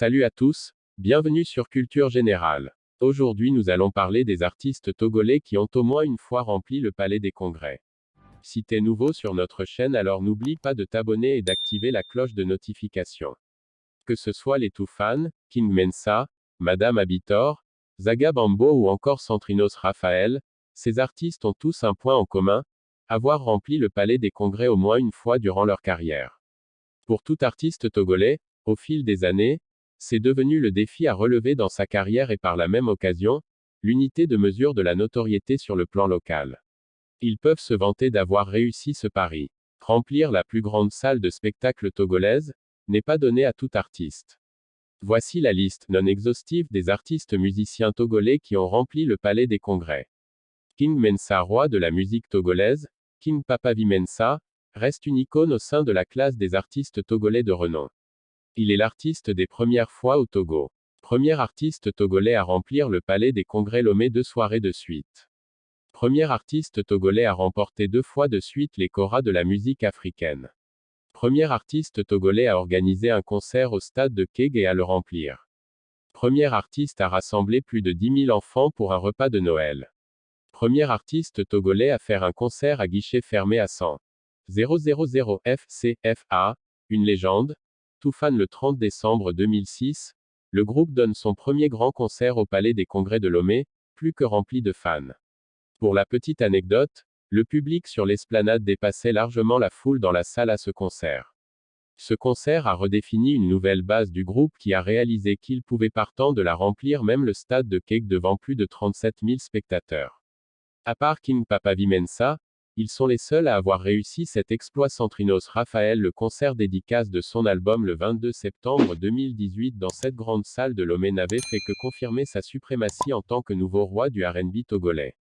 Salut à tous, bienvenue sur Culture Générale. Aujourd'hui nous allons parler des artistes togolais qui ont au moins une fois rempli le Palais des Congrès. Si t'es nouveau sur notre chaîne, alors n'oublie pas de t'abonner et d'activer la cloche de notification. Que ce soit les Toufan, King Mensa, Madame Abitor, Zaga Bambo ou encore Centrinos Raphaël, ces artistes ont tous un point en commun, avoir rempli le Palais des Congrès au moins une fois durant leur carrière. Pour tout artiste togolais, au fil des années, c'est devenu le défi à relever dans sa carrière et par la même occasion, l'unité de mesure de la notoriété sur le plan local. Ils peuvent se vanter d'avoir réussi ce pari. Remplir la plus grande salle de spectacle togolaise n'est pas donné à tout artiste. Voici la liste non exhaustive des artistes musiciens togolais qui ont rempli le Palais des Congrès. King Mensa, roi de la musique togolaise, King Papavi Mensa, reste une icône au sein de la classe des artistes togolais de renom. Il est l'artiste des premières fois au Togo. Premier artiste togolais à remplir le Palais des Congrès Lomé 2 soirées de suite. Premier artiste togolais à remporter 2 fois de suite les Koras de la musique africaine. Premier artiste togolais à organiser un concert au stade de Keg et à le remplir. Premier artiste à rassembler plus de 10 000 enfants pour un repas de Noël. Premier artiste togolais à faire un concert à guichet fermé à 100 000 FCFA, une légende. Toufan le 30 décembre 2006, le groupe donne son premier grand concert au Palais des Congrès de Lomé, plus que rempli de fans. Pour la petite anecdote, le public sur l'esplanade dépassait largement la foule dans la salle à ce concert. Ce concert a redéfini une nouvelle base du groupe qui a réalisé qu'il pouvait partant de la remplir même le stade de Keg devant plus de 37 000 spectateurs. À part King Papavi Mensa, ils sont les seuls à avoir réussi cet exploit. Centrinos Raphaël, le concert dédicace de son album le 22 septembre 2018 dans cette grande salle de Lomé n'avait fait que confirmer sa suprématie en tant que nouveau roi du R&B togolais.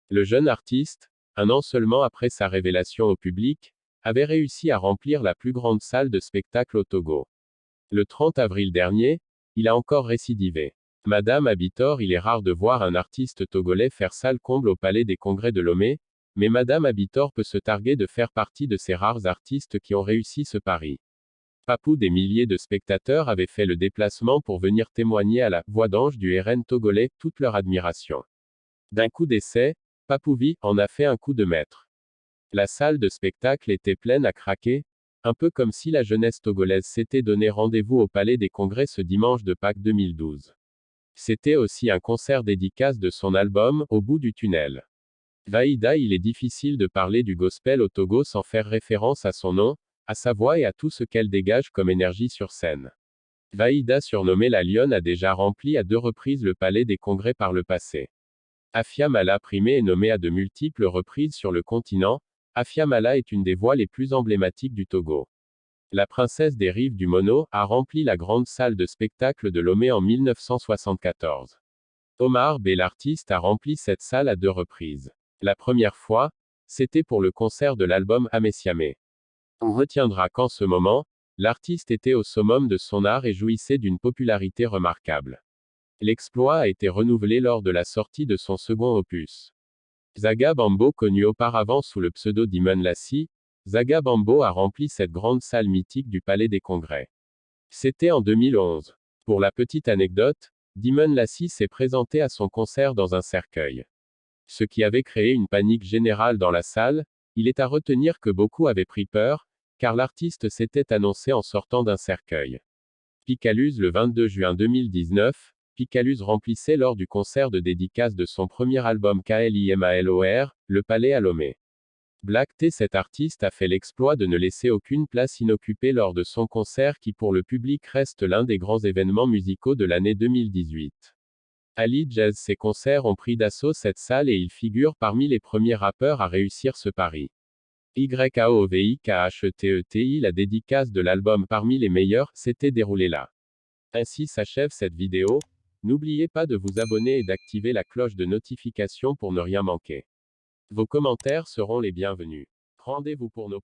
Le jeune artiste, un an seulement après sa révélation au public, avait réussi à remplir la plus grande salle de spectacle au Togo. Le 30 avril dernier, il a encore récidivé. Madame Abitor, il est rare de voir un artiste togolais faire salle comble au Palais des Congrès de Lomé, mais Madame Abitor peut se targuer de faire partie de ces rares artistes qui ont réussi ce pari. Papou, des milliers de spectateurs avaient fait le déplacement pour venir témoigner à la voix d'ange du RN togolais toute leur admiration. D'un coup d'essai, Papouvi en a fait un coup de maître. La salle de spectacle était pleine à craquer, un peu comme si la jeunesse togolaise s'était donné rendez-vous au Palais des Congrès ce dimanche de Pâques 2012. C'était aussi un concert dédicace de son album, Au bout du tunnel. Vaïda, il est difficile de parler du gospel au Togo sans faire référence à son nom, à sa voix et à tout ce qu'elle dégage comme énergie sur scène. Vaïda, surnommée la Lionne, a déjà rempli à 2 reprises le Palais des Congrès par le passé. Afia Mala Primé est nommée à de multiples reprises sur le continent. Afia Mala est une des voix les plus emblématiques du Togo. La princesse des rives du Mono a rempli la grande salle de spectacle de Lomé en 1974. Omar B, l'artiste, a rempli cette salle à 2 reprises. La première fois, c'était pour le concert de l'album Amessiamé. On retiendra qu'en ce moment, l'artiste était au summum de son art et jouissait d'une popularité remarquable. L'exploit a été renouvelé lors de la sortie de son second opus. Zaga Bambo, connu auparavant sous le pseudo Dimon Lassi, Zaga Bambo a rempli cette grande salle mythique du Palais des Congrès. C'était en 2011. Pour la petite anecdote, Dimon Lassi s'est présenté à son concert dans un cercueil. Ce qui avait créé une panique générale dans la salle. Il est à retenir que beaucoup avaient pris peur, car l'artiste s'était annoncé en sortant d'un cercueil. Picaluz, le 22 juin 2019, Picaluz remplissait lors du concert de dédicace de son premier album KLIMALOR, le Palais à Lomé. Black T, cet artiste a fait l'exploit de ne laisser aucune place inoccupée lors de son concert qui pour le public reste l'un des grands événements musicaux de l'année 2018. Ali Jazz, ses concerts ont pris d'assaut cette salle et il figure parmi les premiers rappeurs à réussir ce pari. YAOVIKHTETI, la dédicace de l'album Parmi les meilleurs, s'était déroulée là. Ainsi s'achève cette vidéo. N'oubliez pas de vous abonner et d'activer la cloche de notification pour ne rien manquer. Vos commentaires seront les bienvenus. Rendez-vous pour nos